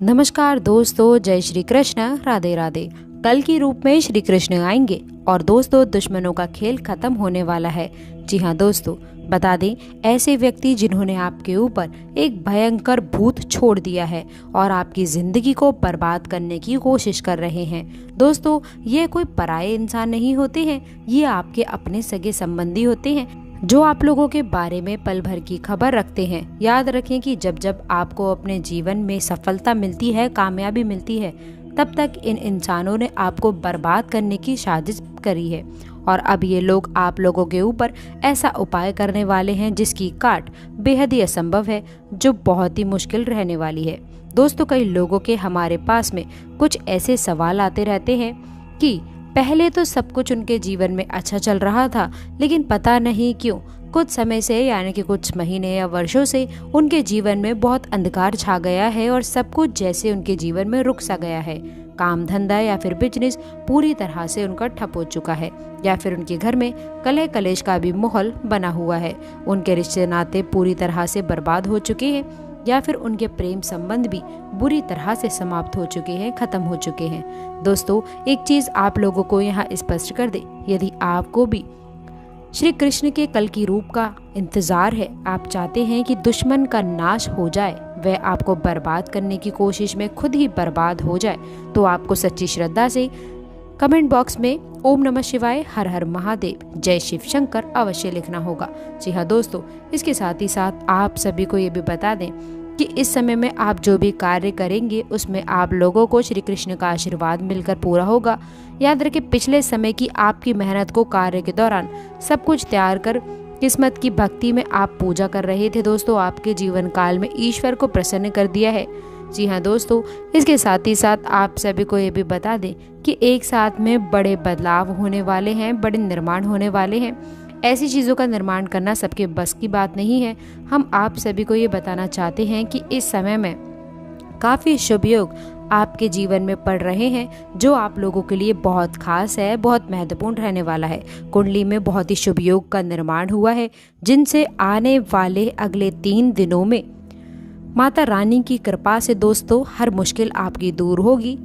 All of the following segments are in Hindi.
नमस्कार दोस्तों, जय श्री कृष्ण, राधे राधे। कल की रूप में श्री कृष्ण आएंगे और दोस्तों दुश्मनों का खेल खत्म होने वाला है। जी हाँ दोस्तों, बता दें ऐसे व्यक्ति जिन्होंने आपके ऊपर एक भयंकर भूत छोड़ दिया है और आपकी जिंदगी को बर्बाद करने की कोशिश कर रहे हैं। दोस्तों ये कोई पराये इंसान नहीं होते हैं, ये आपके अपने सगे संबंधी होते हैं जो आप लोगों के बारे में पल भर की खबर रखते हैं। याद रखें कि जब जब आपको अपने जीवन में सफलता मिलती है, कामयाबी मिलती है, तब तक इन इंसानों ने आपको बर्बाद करने की साजिश करी है और अब ये लोग आप लोगों के ऊपर ऐसा उपाय करने वाले हैं जिसकी काट बेहद ही असंभव है, जो बहुत ही मुश्किल रहने वाली है। दोस्तों कई लोगों के हमारे पास में कुछ ऐसे सवाल आते रहते हैं कि पहले तो सब कुछ उनके जीवन में अच्छा चल रहा था, लेकिन पता नहीं क्यों कुछ समय से यानी कि कुछ महीने या वर्षों से उनके जीवन में बहुत अंधकार छा गया है और सब कुछ जैसे उनके जीवन में रुक सा गया है। काम धंधा या फिर बिजनेस पूरी तरह से उनका ठप हो चुका है, या फिर उनके घर में कलह कलेश का भी माहौल बना हुआ है। उनके रिश्ते नाते पूरी तरह से बर्बाद हो चुके हैं, या फिर उनके प्रेम संबंध भी बुरी तरह से समाप्त हो चुके हैं, खत्म हो चुके हैं। दोस्तों एक चीज आप लोगों को यहाँ स्पष्ट कर दे, यदि आपको भी श्री कृष्ण के कल की रूप का इंतजार है, आप चाहते हैं कि दुश्मन का नाश हो जाए, वह आपको बर्बाद करने की कोशिश में खुद ही बर्बाद हो जाए, तो आपको सच्ची श्रद्धा से कमेंट बॉक्स में ओम नमः शिवाय, हर हर महादेव, जय शिव शंकर अवश्य लिखना होगा। जी हाँ दोस्तों, इसके साथ ही साथ आप सभी को ये भी बता दें कि इस समय में आप जो भी कार्य करेंगे उसमें आप लोगों को श्री कृष्ण का आशीर्वाद मिलकर पूरा होगा। याद रखें पिछले समय की आपकी मेहनत को कार्य के दौरान सब कुछ तैयार कर किस्मत की भक्ति में आप पूजा कर रहे थे, दोस्तों आपके जीवन काल में ईश्वर को प्रसन्न कर दिया है। जी हाँ दोस्तों, इसके साथ ही साथ आप सभी को ये भी बता दें कि एक साथ में बड़े बदलाव होने वाले हैं, बड़े निर्माण होने वाले हैं। ऐसी चीज़ों का निर्माण करना सबके बस की बात नहीं है। हम आप सभी को ये बताना चाहते हैं कि इस समय में काफ़ी शुभ योग आपके जीवन में पड़ रहे हैं, जो आप लोगों के लिए बहुत खास है, बहुत महत्वपूर्ण रहने वाला है। कुंडली में बहुत ही शुभ योग का निर्माण हुआ है, जिनसे आने वाले अगले 3 दिनों में माता रानी की कृपा से दोस्तों हर मुश्किल आपकी दूर होगी।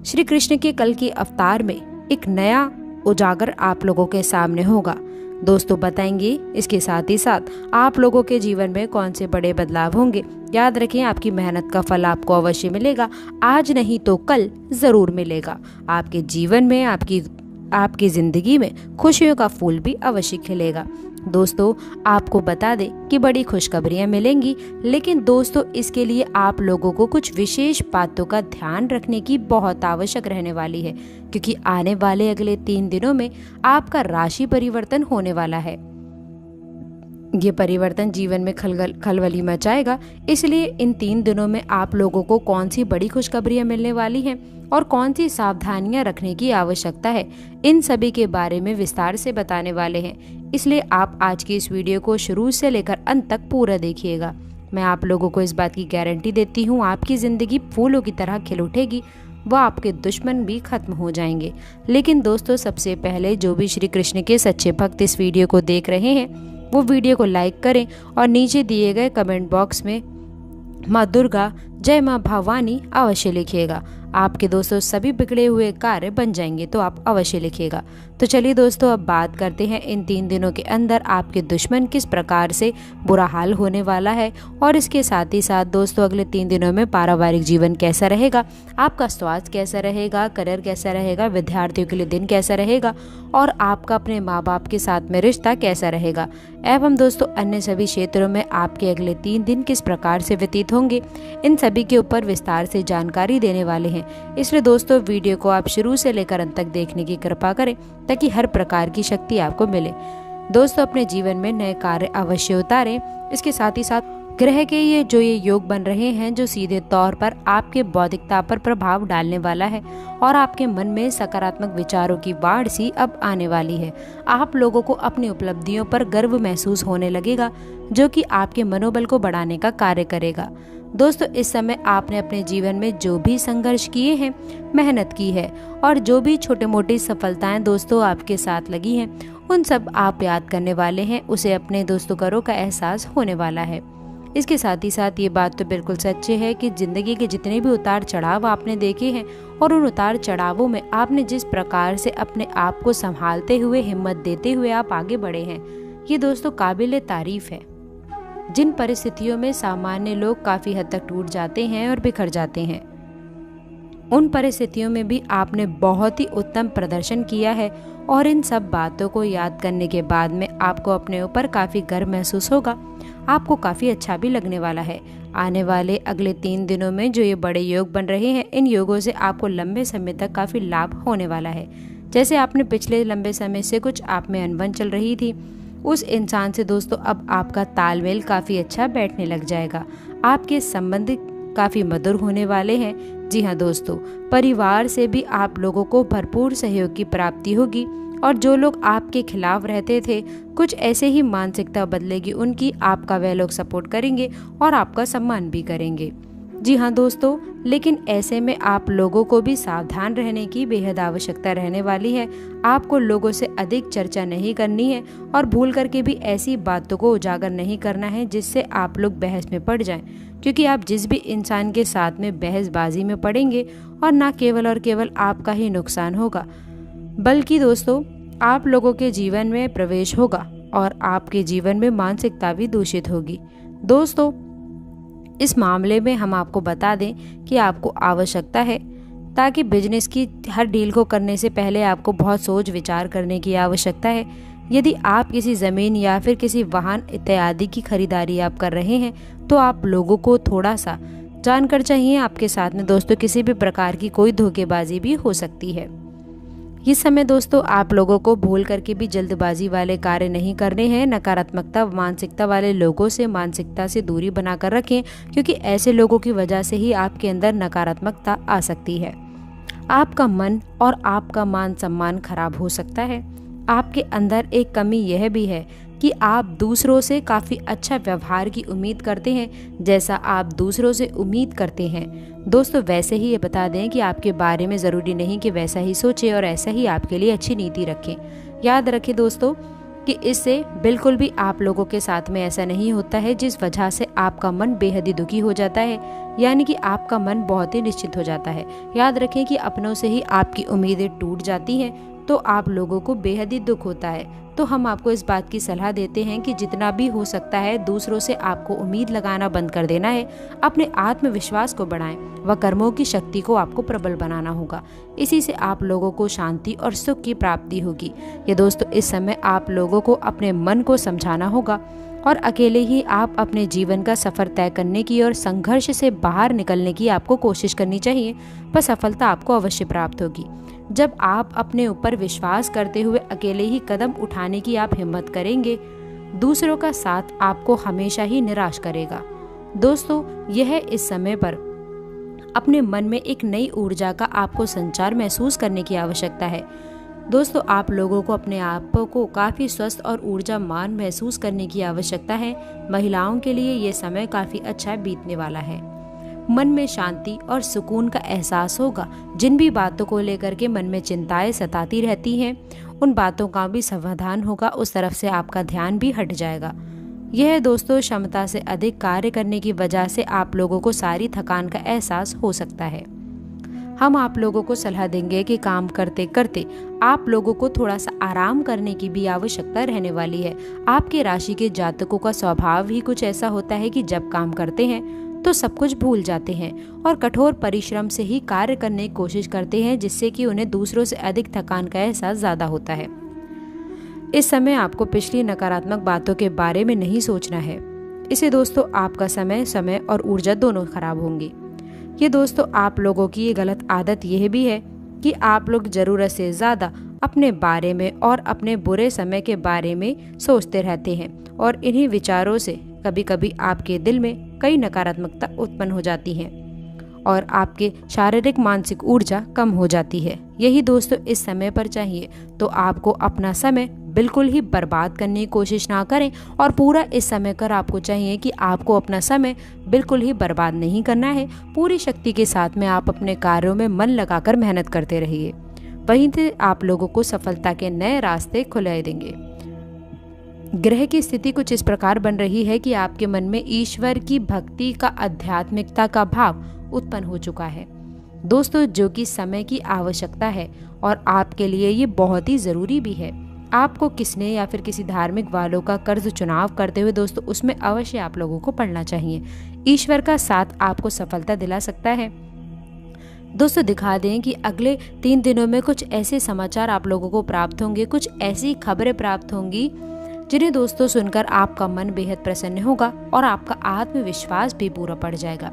श्री कृष्ण के कल के अवतार में एक नया उजागर आप लोगों के सामने होगा। दोस्तों बताएंगे इसके साथ ही साथ आप लोगों के जीवन में कौन से बड़े बदलाव होंगे। याद रखें आपकी मेहनत का फल आपको अवश्य मिलेगा, आज नहीं तो कल जरूर मिलेगा। आपके जीवन में आपकी जिंदगी में खुशियों का फूल भी अवश्य खिलेगा। दोस्तों आपको बता दें कि बड़ी खुशखबरियां मिलेंगी, लेकिन दोस्तों इसके लिए आप लोगों को कुछ विशेष बातों का ध्यान रखने की बहुत आवश्यक रहने वाली है, क्योंकि आने वाले अगले 3 दिनों में आपका राशि परिवर्तन होने वाला है। ये परिवर्तन जीवन में खलबली मचाएगा, इसलिए इन 3 दिनों में आप लोगों को कौन सी बड़ी खुशखबरियां मिलने वाली हैं और कौन सी सावधानियां रखने की आवश्यकता है, इन सभी के बारे में विस्तार से बताने वाले हैं। इसलिए आप आज की इस वीडियो को शुरू से लेकर अंत तक पूरा देखिएगा। मैं आप लोगों को इस बात की गारंटी देती हूँ, आपकी ज़िंदगी फूलों की तरह खिल उठेगी, वह आपके दुश्मन भी खत्म हो जाएंगे। लेकिन दोस्तों सबसे पहले जो भी श्री कृष्ण के सच्चे भक्त इस वीडियो को देख रहे हैं वो वीडियो को लाइक करें और नीचे दिए गए कमेंट बॉक्स में माँ दुर्गा, जय माँ भवानी अवश्य लिखिएगा। आपके दोस्तों सभी बिगड़े हुए कार्य बन जाएंगे, तो आप अवश्य लिखिएगा। तो चलिए दोस्तों अब बात करते हैं इन 3 दिनों के अंदर आपके दुश्मन किस प्रकार से बुरा हाल होने वाला है, और इसके साथ ही साथ दोस्तों अगले 3 दिनों में पारिवारिक जीवन कैसा रहेगा, आपका स्वास्थ्य कैसा रहेगा, करियर कैसा रहेगा, विद्यार्थियों के लिए दिन कैसा रहेगा, और आपका अपने माँ बाप के साथ में रिश्ता कैसा रहेगा, एवं दोस्तों अन्य सभी क्षेत्रों में आपके अगले 3 दिन किस प्रकार से व्यतीत होंगे, इन सभी के ऊपर विस्तार से जानकारी देने वाले हैं। इसलिए दोस्तों वीडियो को आप शुरू से लेकर अंत तक देखने की कृपा करें, ताकि हर प्रकार की शक्ति आपको मिले। दोस्तों अपने जीवन में नए कार्य अवश्य उतारें। इसके साथ ही साथ ग्रह के ये योग बन रहे हैं, जो सीधे तौर पर आपके बौद्धिकता पर प्रभाव डालने वाला है और आपके मन में सकारात्मक विचारों की बाढ़ सी अब आने वाली है। आप लोगों को अपनी उपलब्धियों पर गर्व महसूस होने लगेगा, जो कि आपके मनोबल को बढ़ाने का कार्य करेगा। दोस्तों इस समय आपने अपने जीवन में जो भी संघर्ष किए हैं, मेहनत की है, और जो भी छोटे मोटी सफलताएं दोस्तों आपके साथ लगी हैं, उन सब आप याद करने वाले हैं। उसे अपने दोस्तों करो का एहसास होने वाला है। इसके साथ ही साथ ये बात तो बिल्कुल सच्ची है कि जिंदगी के जितने भी उतार चढ़ाव आपने देखे हैं और उन उतार चढ़ावों में आपने जिस प्रकार से अपने आप को संभालते हुए, हिम्मत देते हुए आप आगे बढ़े हैं, ये दोस्तों काबिले तारीफ है। जिन परिस्थितियों में सामान्य लोग काफी हद तक टूट जाते हैं और बिखर जाते हैं, उन परिस्थितियों में भी आपने बहुत ही उत्तम प्रदर्शन किया है और इन सब बातों को याद करने के बाद में आपको अपने ऊपर काफ़ी गर्व महसूस होगा। आपको काफ़ी अच्छा भी लगने वाला है। आने वाले अगले 3 दिनों में जो ये बड़े योग बन रहे हैं, इन योगों से आपको लंबे समय तक काफ़ी लाभ होने वाला है। जैसे आपने पिछले लंबे समय से कुछ आप में अनबन चल रही थी, उस इंसान से दोस्तों अब आपका तालमेल काफ़ी अच्छा बैठने लग जाएगा। आपके संबंध काफ़ी मधुर होने वाले हैं। जी हाँ दोस्तों, परिवार से भी आप लोगों को भरपूर सहयोग की प्राप्ति होगी और जो लोग आपके खिलाफ रहते थे, कुछ ऐसे ही मानसिकता बदलेगी उनकी। आपका वह लोग सपोर्ट करेंगे और आपका सम्मान भी करेंगे। जी हाँ दोस्तों, लेकिन ऐसे में आप लोगों को भी सावधान रहने की बेहद आवश्यकता रहने वाली है। आपको लोगों से अधिक चर्चा नहीं करनी है और भूल करके भी ऐसी बातों को उजागर नहीं करना है जिससे आप लोग बहस में पड़ जाएं, क्योंकि आप जिस भी इंसान के साथ में बहसबाजी में पड़ेंगे और ना केवल और केवल आपका ही नुकसान होगा, बल्कि दोस्तों आप लोगों के जीवन में प्रवेश होगा और आपके जीवन में मानसिकता भी दूषित होगी। दोस्तों, इस मामले में हम आपको बता दें कि आपको आवश्यकता है, ताकि बिजनेस की हर डील को करने से पहले आपको बहुत सोच विचार करने की आवश्यकता है। यदि आप किसी ज़मीन या फिर किसी वाहन इत्यादि की खरीदारी आप कर रहे हैं, तो आप लोगों को थोड़ा सा जानकर चाहिए। आपके साथ में दोस्तों किसी भी प्रकार की कोई धोखेबाजी भी हो सकती है। इस समय दोस्तों आप लोगों को भूल करके भी जल्दबाजी वाले कार्य नहीं करने हैं। नकारात्मकता मानसिकता वाले लोगों से मानसिकता से दूरी बनाकर रखें, क्योंकि ऐसे लोगों की वजह से ही आपके अंदर नकारात्मकता आ सकती है। आपका मन और आपका मान सम्मान खराब हो सकता है। आपके अंदर एक कमी यह भी है कि आप दूसरों से काफ़ी अच्छा व्यवहार की उम्मीद करते हैं। जैसा आप दूसरों से उम्मीद करते हैं दोस्तों, वैसे ही ये बता दें कि आपके बारे में ज़रूरी नहीं कि वैसा ही सोचें और ऐसा ही आपके लिए अच्छी नीति रखें। याद रखें दोस्तों कि इससे बिल्कुल भी आप लोगों के साथ में ऐसा नहीं होता है जिस वजह से आपका मन बेहद ही दुखी हो जाता है, यानी कि आपका मन बहुत ही निश्चिंत हो जाता है। याद रखें कि अपनों से ही आपकी उम्मीदें टूट जाती हैं तो आप लोगों को बेहद ही दुख होता है। तो हम आपको इस बात की सलाह देते हैं कि जितना भी हो सकता है दूसरों से आपको उम्मीद लगाना बंद कर देना है। अपने आत्मविश्वास को बढ़ाएं व कर्मों की शक्ति को आपको प्रबल बनाना होगा। इसी से आप लोगों को शांति और सुख की प्राप्ति होगी। ये दोस्तों, इस समय आप लोगों को अपने मन को समझाना होगा और अकेले ही आप अपने जीवन का सफर तय करने की और संघर्ष से बाहर निकलने की आपको कोशिश करनी चाहिए, पर सफलता आपको अवश्य प्राप्त होगी। जब आप अपने ऊपर विश्वास करते हुए अकेले ही कदम उठाने की आप हिम्मत करेंगे, दूसरों का साथ आपको हमेशा ही निराश करेगा। दोस्तों, यह इस समय पर अपने मन में एक नई ऊर्जा का आपको संचार महसूस करने की आवश्यकता है। दोस्तों, आप लोगों को अपने आप को काफ़ी स्वस्थ और ऊर्जावान महसूस करने की आवश्यकता है। महिलाओं के लिए ये समय काफ़ी अच्छा बीतने वाला है। मन में शांति और सुकून का एहसास होगा। जिन भी बातों को लेकर के मन में चिंताएं सताती रहती हैं, उन बातों का भी समाधान होगा। उस तरफ से आपका ध्यान भी हट जाएगा। यह दोस्तों क्षमता से अधिक कार्य करने की वजह से आप लोगों को सारी थकान का एहसास हो सकता है। हम आप लोगों को सलाह देंगे कि काम करते करते आप लोगों को थोड़ा सा आराम करने की भी आवश्यकता रहने वाली है। आपके राशि के जातकों का स्वभाव ही कुछ ऐसा होता है कि जब काम करते हैं तो सब कुछ भूल जाते हैं और कठोर परिश्रम से ही कार्य करने की कोशिश करते हैं, जिससे कि उन्हें दूसरों से अधिक थकान का एहसास ज़्यादा होता है। इस समय आपको पिछली नकारात्मक बातों के बारे में नहीं सोचना है। इसे दोस्तों आपका समय और ऊर्जा दोनों खराब होंगी। ये दोस्तों आप लोगों की ये गलत आदत यह भी है कि आप लोग ज़रूरत से ज़्यादा अपने बारे में और अपने बुरे समय के बारे में सोचते रहते हैं और इन्हीं विचारों से कभी कभी आपके दिल में कई नकारात्मकता उत्पन्न हो जाती हैं और आपके शारीरिक मानसिक ऊर्जा कम हो जाती है। यही दोस्तों इस समय पर चाहिए। तो आपको अपना समय बिल्कुल ही बर्बाद करने की कोशिश ना करें और पूरा इस समय कर आपको चाहिए कि आपको अपना समय बिल्कुल ही बर्बाद नहीं करना है। पूरी शक्ति के साथ में आप अपने कार्यों में मन लगाकर मेहनत करते रहिए। वहीं से आप लोगों को सफलता के नए रास्ते खुले देंगे। ग्रह की स्थिति कुछ इस प्रकार बन रही है कि आपके मन में ईश्वर की भक्ति का, आध्यात्मिकता का भाव उत्पन्न हो चुका है दोस्तों, जो कि समय की आवश्यकता है और आपके लिए ये बहुत ही ज़रूरी भी है। आपको किसने या फिर किसी धार्मिक वालों का कर्ज चुनाव करते हुए दोस्तों उसमें अवश्य आप लोगों को पढ़ना चाहिए। ईश्वर का साथ आपको सफलता दिला सकता है। दोस्तों दिखा दें कि अगले 3 दिनों में कुछ ऐसे समाचार आप लोगों को प्राप्त होंगे, कुछ ऐसी खबरें प्राप्त होंगी जिन्हें दोस्तों सुनकर आपका मन बेहद प्रसन्न होगा और आपका आत्मविश्वास भी पूरा पड़ जाएगा।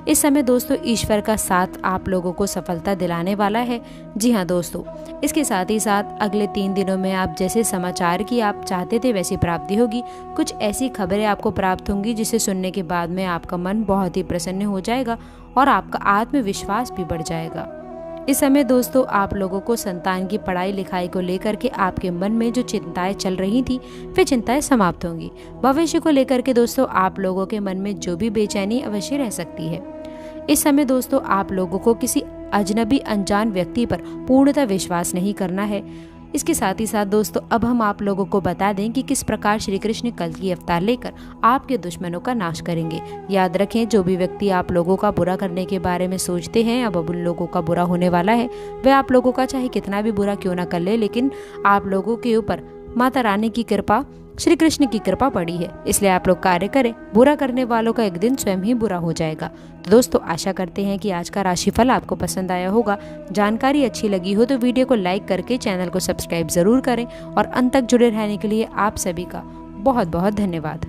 इस समय दोस्तों ईश्वर का साथ आप लोगों को सफलता दिलाने वाला है। जी हाँ दोस्तों, इसके साथ ही साथ अगले 3 दिनों में आप जैसे समाचार की आप चाहते थे वैसी प्राप्ति होगी। कुछ ऐसी खबरें आपको प्राप्त होंगी जिसे सुनने के बाद में आपका मन बहुत ही प्रसन्न हो जाएगा और आपका आत्मविश्वास भी बढ़ जाएगा। इस समय दोस्तों आप लोगों को संतान की पढ़ाई लिखाई को लेकर के आपके मन में जो चिंताएं चल रही थी वे चिंताएं समाप्त होंगी। भविष्य को लेकर के दोस्तों आप लोगों के मन में जो भी बेचैनी अवश्य रह सकती है। इस समय दोस्तों आप लोगों को किसी अजनबी अनजान व्यक्ति पर पूर्णतः विश्वास नहीं करना है। इसके साथ ही साथ दोस्तों अब हम आप लोगों को बता दें कि किस प्रकार श्री कृष्ण कल्कि अवतार लेकर आपके दुश्मनों का नाश करेंगे। याद रखें, जो भी व्यक्ति आप लोगों का बुरा करने के बारे में सोचते हैं अब उन लोगों का बुरा होने वाला है। वह आप लोगों का चाहे कितना भी बुरा क्यों ना कर ले, लेकिन आप लोगों के ऊपर माता रानी की कृपा, श्री कृष्ण की कृपा पड़ी है, इसलिए आप लोग कार्य करें। बुरा करने वालों का एक दिन स्वयं ही बुरा हो जाएगा। तो दोस्तों आशा करते हैं कि आज का राशिफल आपको पसंद आया होगा। जानकारी अच्छी लगी हो तो वीडियो को लाइक करके चैनल को सब्सक्राइब जरूर करें और अंत तक जुड़े रहने के लिए आप सभी का बहुत बहुत धन्यवाद।